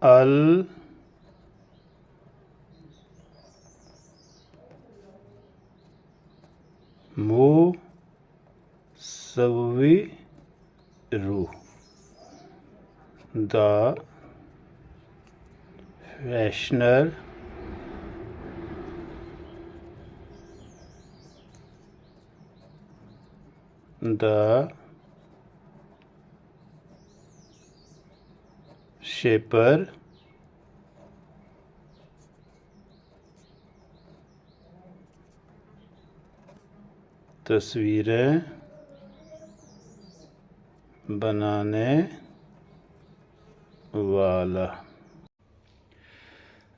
Al मुसव्विरु, the फैशनर the shaper तस्वीरें बनाने वाला।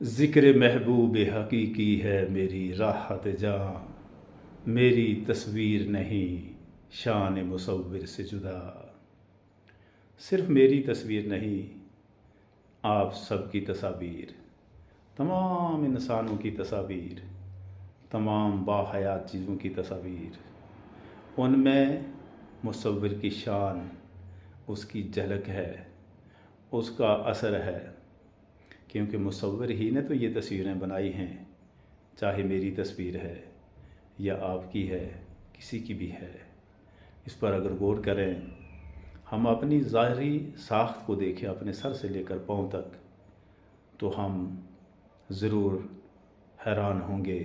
ज़िक्र महबूब हकीकी है मेरी राहत जां, मेरी तस्वीर नहीं शान मुसव्विर से जुदा। सिर्फ मेरी तस्वीर नहीं, आप सबकी तस्वीर, तमाम इंसानों की तस्वीर, तमाम बाहयात चीज़ों की तस्वीर, उनमें मुसव्विर की शान, उसकी झलक है, उसका असर है। क्योंकि मुसव्विर ही ने तो ये तस्वीरें बनाई हैं। चाहे मेरी तस्वीर है या आपकी है, किसी की भी है, इस पर अगर गौर करें, हम अपनी ज़ाहरी साख्त को देखें अपने सर से लेकर पाँव तक, तो हम ज़रूर हैरान होंगे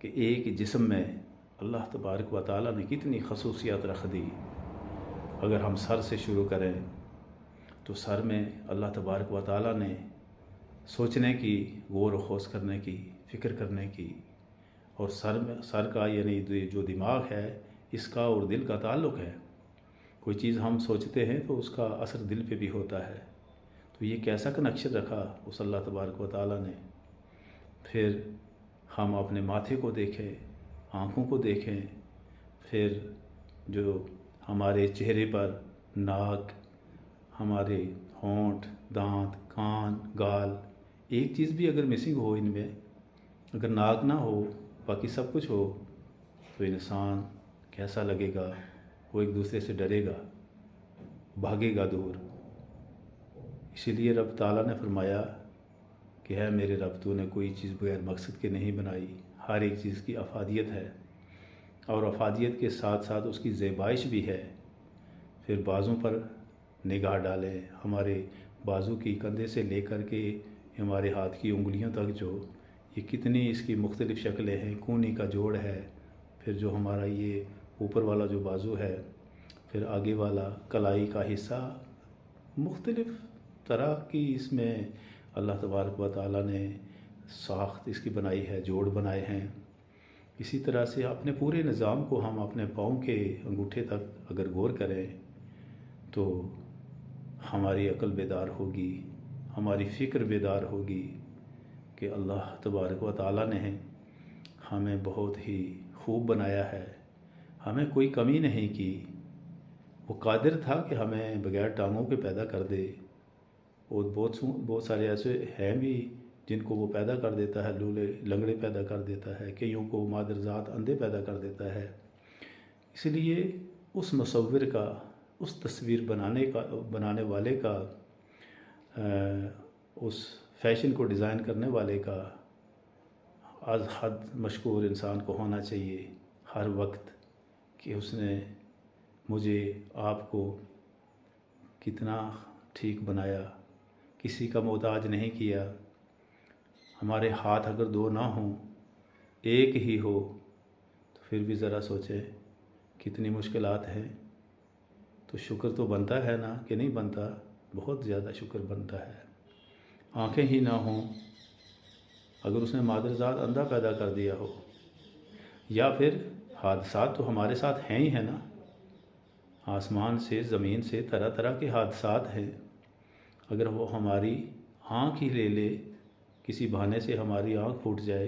कि एक जिस्म में अल्लाह तबारक व तआला ने कितनी खसूसियात रख दी। अगर हम सर से शुरू करें तो सर में अल्लाह तबारक व तआला ने सोचने की, गौर ख़ौस करने की, फ़िक्र करने की, और सर का यानी जो दिमाग है, इसका और दिल का ताल्लुक़ है। कोई चीज़ हम सोचते हैं तो उसका असर दिल पे भी होता है। तो ये कैसा कनेक्शन रखा उस अल्लाह तबारक व तआला ने। फिर हम अपने माथे को देखें, आँखों को देखें, फिर जो हमारे चेहरे पर नाक, हमारे होंठ, दांत, कान, गाल, एक चीज़ भी अगर मिसिंग हो इनमें, अगर नाक ना हो बाकी सब कुछ हो, तो इंसान कैसा लगेगा? वो एक दूसरे से डरेगा, भागेगा दूर। इसीलिए रब ताला ने फरमाया कि है मेरे रब, तूने कोई चीज़ बगैर मकसद के नहीं बनाई। हर एक चीज़ की अफादियत है, और अफादियत के साथ साथ उसकी ज़ेबाइश भी है। फिर बाज़ों पर निगाह डालें, हमारे बाजू की कंधे से लेकर के हमारे हाथ की उंगलियों तक, जो ये कितनी इसकी मुख्तलिफ़ शक्लें हैं। कूनी का जोड़ है, फिर जो हमारा ये ऊपर वाला जो बाजू है, फिर आगे वाला कलाई का हिस्सा, मुख्तलिफ़ तरह की इसमें अल्लाह तबारक व तआला ने साख्त इसकी बनाई है, जोड़ बनाए हैं। इसी तरह से अपने पूरे निज़ाम को हम अपने पाँव के अंगूठे तक अगर गौर करें तो हमारी अक्ल बेदार होगी, हमारी फ़िक्र बेदार होगी कि अल्लाह तबारक व तआला ने हमें बहुत ही खूब बनाया है, हमें कोई कमी नहीं की। वो कादिर था कि हमें बग़ैर टांगों के पैदा कर दे, और बहुत सारे ऐसे हैं भी जिनको वो पैदा कर देता है, लूले लंगड़े पैदा कर देता है, कईयों को मादरजात अंधे पैदा कर देता है। इसलिए उस मुसव्विर का, उस तस्वीर बनाने वाले का, उस फैशन को डिज़ाइन करने वाले का अज़ हद मशकूर इंसान को होना चाहिए हर वक्त कि उसने मुझे, आपको कितना ठीक बनाया, किसी का मोहताज नहीं किया। हमारे हाथ अगर दो ना हों, एक ही हो, तो फिर भी ज़रा सोचें कितनी मुश्किलात हैं। तो शुक्र तो बनता है ना, कि नहीं बनता? बहुत ज़्यादा शुक्र बनता है। आँखें ही ना हों, अगर उसने मादरजात अंधा पैदा कर दिया हो, या फिर हादसात तो हमारे साथ हैं ही है ना, आसमान से, ज़मीन से तरह तरह के हादसात हैं। अगर वो हमारी आँख ही ले ले, किसी बहाने से हमारी आँख फूट जाए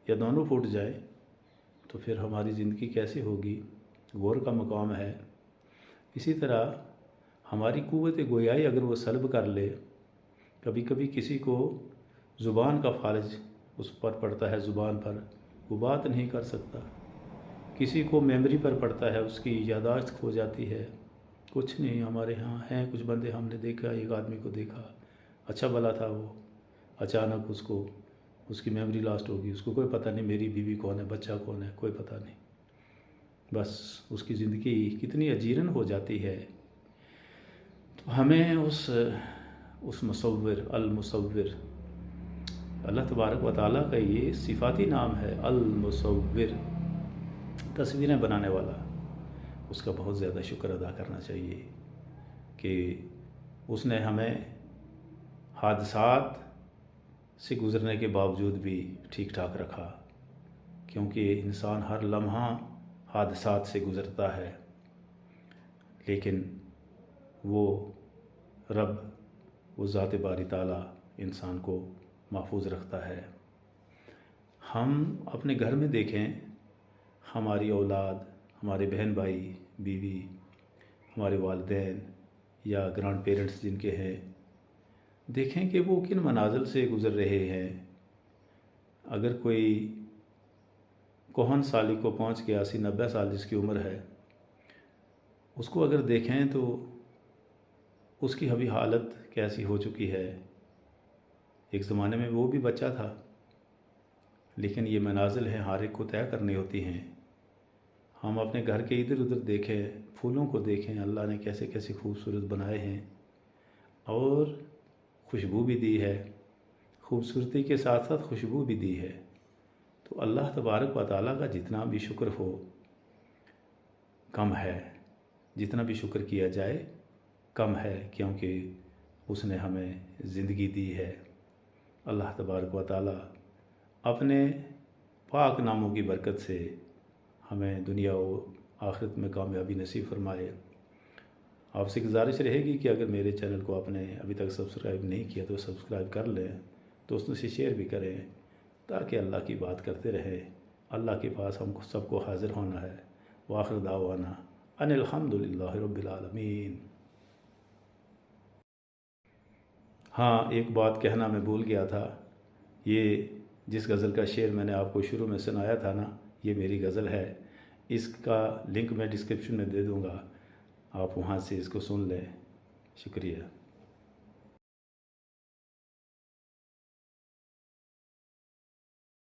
या दोनों फूट जाए, तो फिर हमारी ज़िंदगी कैसे होगी? गौर का मकाम है। इसी तरह हमारी क़ुव्वत गोयाई अगर वो सल्ब कर ले, कभी कभी किसी को ज़ुबान का फ़र्ज उस पर पड़ता है, ज़ुबान पर वो बात नहीं कर सकता। किसी को मेमोरी पर पड़ता है, उसकी यादाश्त खो जाती है। कुछ नहीं, हमारे यहाँ हैं कुछ बंदे, हमने देखा, एक आदमी को देखा अच्छा भला था वो, अचानक उसको उसकी मेमोरी लॉस्ट होगी, उसको कोई पता नहीं मेरी बीवी कौन है, बच्चा कौन है, कोई पता नहीं। बस उसकी ज़िंदगी कितनी अजीरन हो जाती है। तो हमें उस मुसव्विर, अल मुसव्विर, अल्लाह तबारक व तआला का ये सिफाती नाम है, अल मुसव्विर, तस्वीरें बनाने वाला। उसका बहुत ज़्यादा शुक्र अदा करना चाहिए कि उसने हमें हादसात से गुज़रने के बावजूद भी ठीक ठाक रखा, क्योंकि इंसान हर लम्हा हादसात से गुज़रता है, लेकिन वो रब, वो ज़ात बारी ताला इंसान को महफूज रखता है। हम अपने घर में देखें, हमारी औलाद, हमारे बहन भाई, बीवी, हमारे वालिदैन या ग्रैंड पेरेंट्स जिनके हैं, देखें कि वो किन मनाजिल से गुज़र रहे हैं। अगर कोई कोहन साली को पहुंच के 80-90 साल जिसकी उम्र है, उसको अगर देखें तो उसकी अभी हालत कैसी हो चुकी है। एक ज़माने में वो भी बच्चा था, लेकिन ये मनाजिल हैं, हर एक को तय करनी होती हैं। हम अपने घर के इधर उधर देखें, फूलों को देखें, अल्लाह ने कैसे कैसे खूबसूरत बनाए हैं और खुशबू भी दी है, खूबसूरती के साथ साथ खुशबू भी दी है। तो अल्लाह तबारक व तआला का जितना भी शुक्र हो कम है, जितना भी शुक्र किया जाए कम है, क्योंकि उसने हमें ज़िंदगी दी है। अल्लाह तबारक व तआला अपने पाक नामों की बरकत से हमें दुनिया और आखिरत में कामयाबी नसीब फरमाए। आपसे गुजारिश रहेगी कि अगर मेरे चैनल को आपने अभी तक सब्सक्राइब नहीं किया तो सब्सक्राइब कर लें, दोस्तों से शेयर भी करें, ताकि अल्लाह की बात करते रहें। अल्लाह के पास हमको सबको हाज़िर होना है। व आखिर दावाना अनिल हम्दुलिल्लाहि रब्बिल आलमीन। हाँ, एक बात कहना मैं भूल गया था। ये जिस गज़ल का शेर मैंने आपको शुरू में सुनाया था ना, ये मेरी गज़ल है। इसका लिंक मैं डिस्क्रिप्शन में दे दूँगा, आप वहाँ से इसको सुन लें। शुक्रिया।